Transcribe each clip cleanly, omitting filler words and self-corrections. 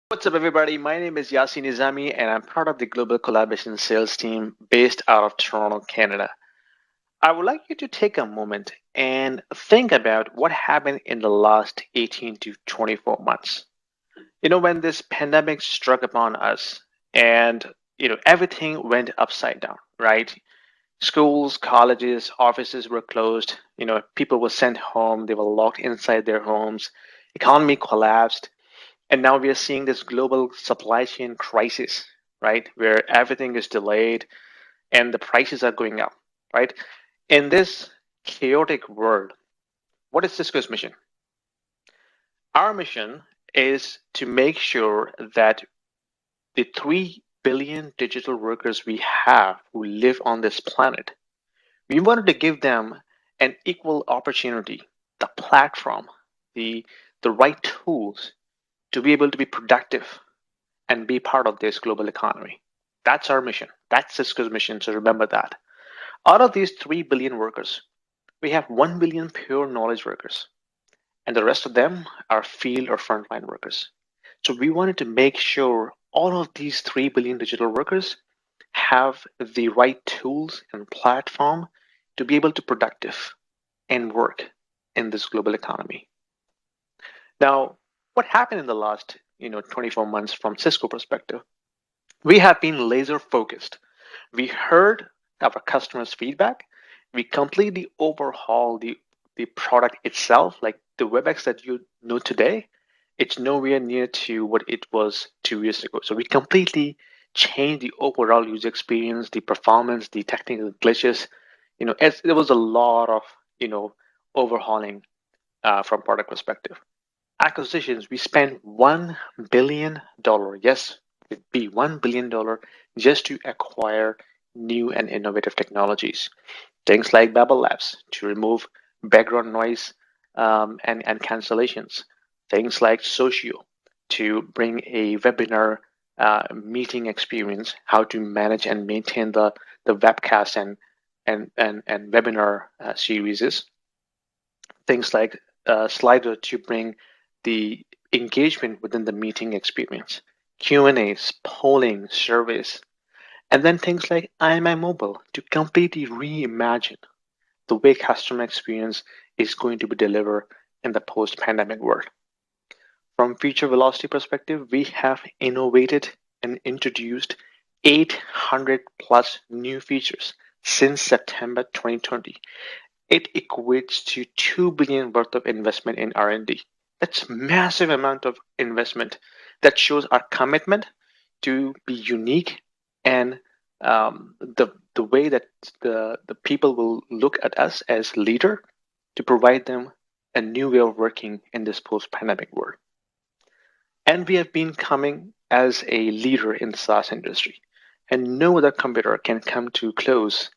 What's up, everybody? My name is Yasin Nizami, and I'm part of the Global Collaboration Sales team based out of Toronto, Canada. I would like you to take a moment and think about what happened in the last 18 to 24 months. When this pandemic struck upon us and, everything went upside down, right? Schools, colleges, offices were closed. People were sent home. They were locked inside their homes. Economy collapsed, and now we are seeing this global supply chain crisis, right? Where everything is delayed and the prices are going up, right? In this chaotic world, what is Cisco's mission? Our mission is to make sure that the 3 billion digital workers we have who live on this planet, we wanted to give them an equal opportunity, the platform, the, the right tools to be able to be productive and be part of this global economy. That's our mission. That's Cisco's mission. So remember that. Out of these 3 billion workers, we have 1 billion pure knowledge workers, and the rest of them are field or frontline workers. So we wanted to make sure all of these 3 billion digital workers have the right tools and platform to be able to productive and work in this global economy. Now, what happened in the last 24 months from Cisco perspective? We have been laser focused. We heard our customers' feedback. We completely overhauled the product itself, like the webex that you know today. It's nowhere near to what it was 2 years ago. So we completely changed the overall user experience, the performance, the technical glitches. There was a lot of overhauling from product perspective. Acquisitions, we spent $1 billion. Yes, with B, $1 billion just to acquire new and innovative technologies. Things like Babel Labs to remove background noise and cancellations. Things like Socio to bring a webinar meeting experience, how to manage and maintain the webcast and webinar series. Things like Slido to bring the engagement within the meeting experience, Q&As, polling, surveys, and then things like IMI Mobile to completely reimagine the way customer experience is going to be delivered in the post-pandemic world. From feature velocity perspective, we have innovated and introduced 800 plus new features since September 2020. It equates to 2 billion worth of investment in R&D. That's massive amount of investment that shows our commitment to be unique and the way that the people will look at us as leader to provide them a new way of working in this post-pandemic world. And we have been coming as a leader in the SaaS industry, and no other competitor can come to close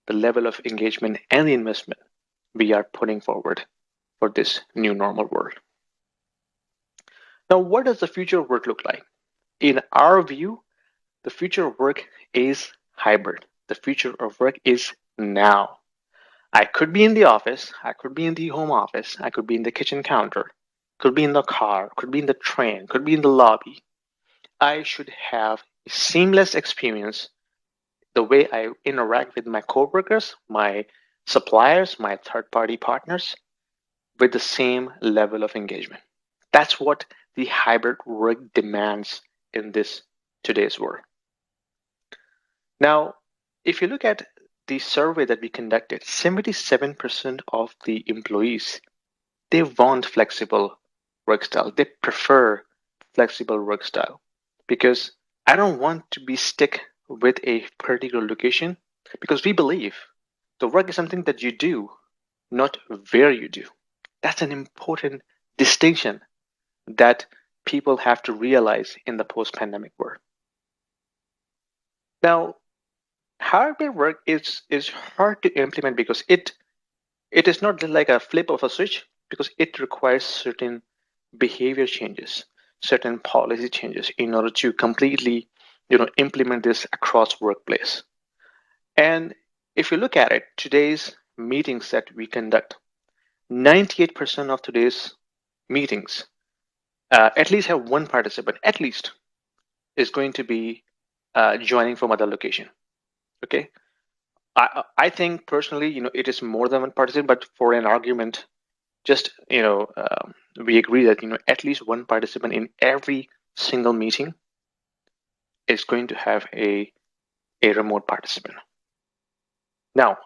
the level of engagement and the investment we are putting forward for this new normal world. Now, what does the future of work look like? In our view, the future of work is hybrid. The future of work is now. I could be in the office, I could be in the home office, I could be in the kitchen counter, could be in the car, could be in the train, could be in the lobby. I should have a seamless experience the way I interact with my coworkers, my suppliers, my third party partners with the same level of engagement. That's what the hybrid work demands in this today's world. Now, if you look at the survey that we conducted, 77% of the employees, they want flexible work style. They prefer flexible work style because I don't want to be stick with a particular location because we believe the work is something that you do, not where you do. That's an important distinction that people have to realize in the post-pandemic world. Now, hybrid work is hard to implement because it is not like a flip of a switch because it requires certain behavior changes, certain policy changes in order to completely implement this across workplace. And if you look at it, today's meetings that we conduct, 98% of today's meetings at least have one participant, at least, is going to be joining from other location. Okay. I think personally, it is more than one participant, but for an argument, just, we agree that, at least one participant in every single meeting is going to have a remote participant. Now,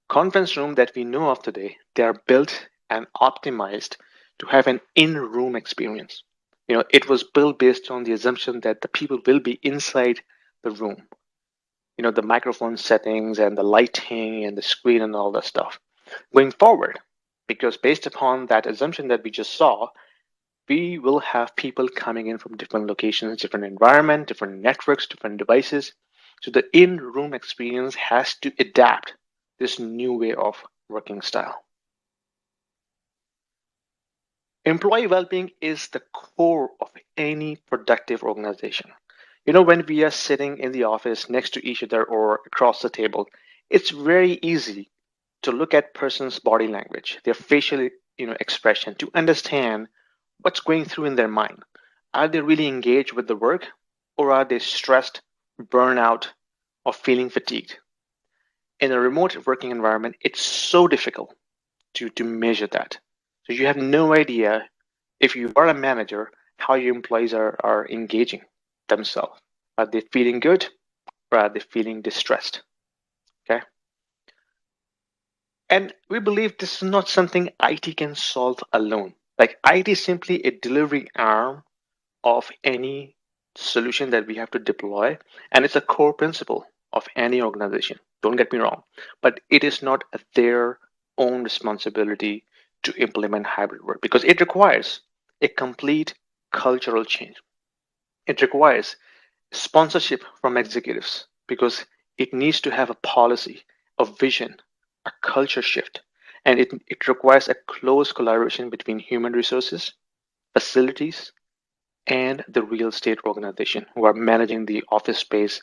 conference room that we know of today, they are built and optimized to have an in-room experience. It was built based on the assumption that the people will be inside the room. The microphone settings and the lighting and the screen and all that stuff. Going forward, because based upon that assumption that we just saw, we will have people coming in from different locations, different environment, different networks, different devices. So the in-room experience has to adapt this new way of working style. Employee well-being is the core of any productive organization. When we are sitting in the office next to each other or across the table, it's very easy to look at person's body language, their facial, expression, to understand what's going through in their mind. Are they really engaged with the work, or are they stressed, burnout, or feeling fatigued? In a remote working environment, it's so difficult to measure that. So you have no idea, if you are a manager, how your employees are engaging themselves. Are they feeling good, or are they feeling distressed? Okay. And we believe this is not something IT can solve alone. Like, IT is simply a delivery arm of any solution that we have to deploy, and it's a core principle of any organization. Don't get me wrong, but it is not their own responsibility to implement hybrid work, because it requires a complete cultural change. It requires sponsorship from executives, because it needs to have a policy, a vision, a culture shift, and it requires a close collaboration between human resources, facilities, and the real estate organization who are managing the office space,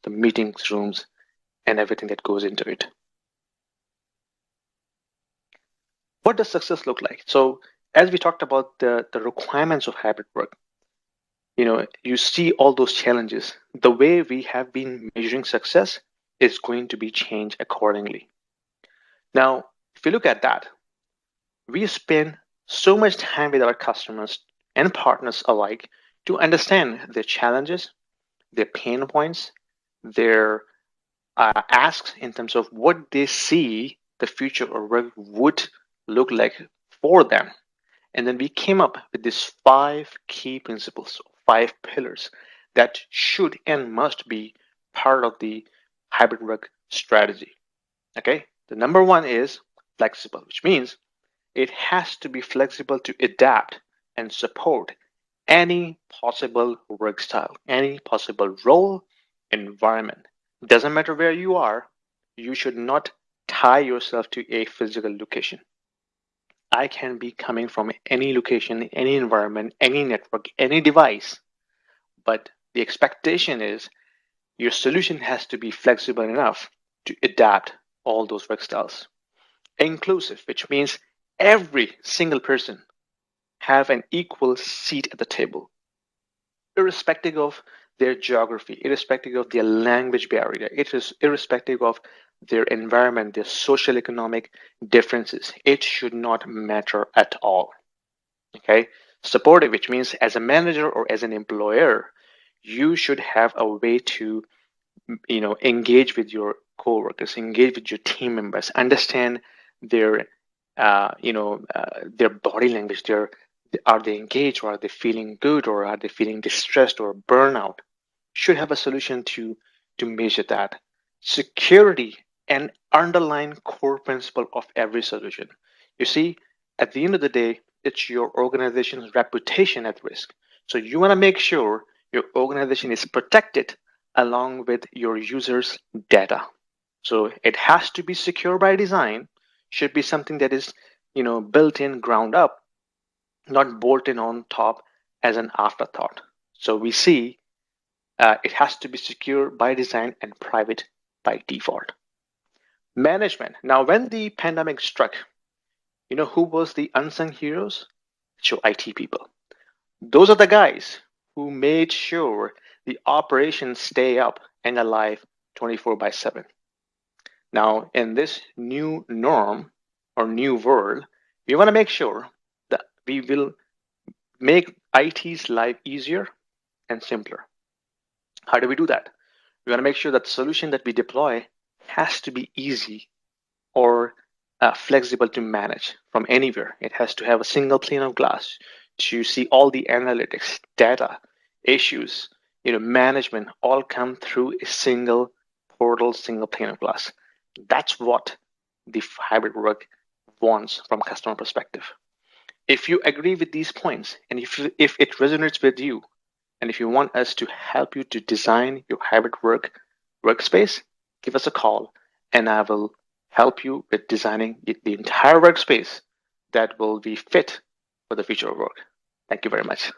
the meetings rooms, and everything that goes into it. What does success look like? So, as we talked about the requirements of hybrid work, you see all those challenges. The way we have been measuring success is going to be changed accordingly. Now, if you look at that, we spend so much time with our customers and partners alike to understand their challenges, their pain points, their asks in terms of what they see the future or work would look like for them. And then we came up with these 5 key principles, 5 pillars that should and must be part of the hybrid work strategy. Okay, the number one is flexible, which means it has to be flexible to adapt and support any possible work style, any possible role, environment. Doesn't matter where you are, you should not tie yourself to a physical location. I can be coming from any location, any environment, any network, any device, but the expectation is your solution has to be flexible enough to adapt all those work styles. Inclusive, which means every single person have an equal seat at the table, irrespective of their geography, irrespective of their language barrier, it is irrespective of their environment, their social economic differences. It should not matter at all. Okay, supportive, which means as a manager or as an employer, you should have a way to engage with your coworkers, engage with your team members, understand their their body language, their are they engaged, or are they feeling good, or are they feeling distressed or burnout? Should have a solution to measure that. Security, an underlying core principle of every solution. You see, at the end of the day, it's your organization's reputation at risk. So you want to make sure your organization is protected along with your users' data. So it has to be secure by design, should be something that is, built in ground up, not bolted on top as an afterthought. So we see it has to be secure by design and private by default. Management. Now, when the pandemic struck, who was the unsung heroes? It's your IT people. Those are the guys who made sure the operations stay up and alive 24/7. Now, in this new norm or new world, we want to make sure that we will make IT's life easier and simpler. How do we do that? We want to make sure that the solution that we deploy has to be easy or flexible to manage from anywhere. It has to have a single pane of glass to see all the analytics, data, issues, management all come through a single portal, single pane of glass. That's what the hybrid work wants from customer perspective. If you agree with these points and if it resonates with you, and if you want us to help you to design your hybrid workspace, give us a call and I will help you with designing the entire workspace that will be fit for the future of work. Thank you very much.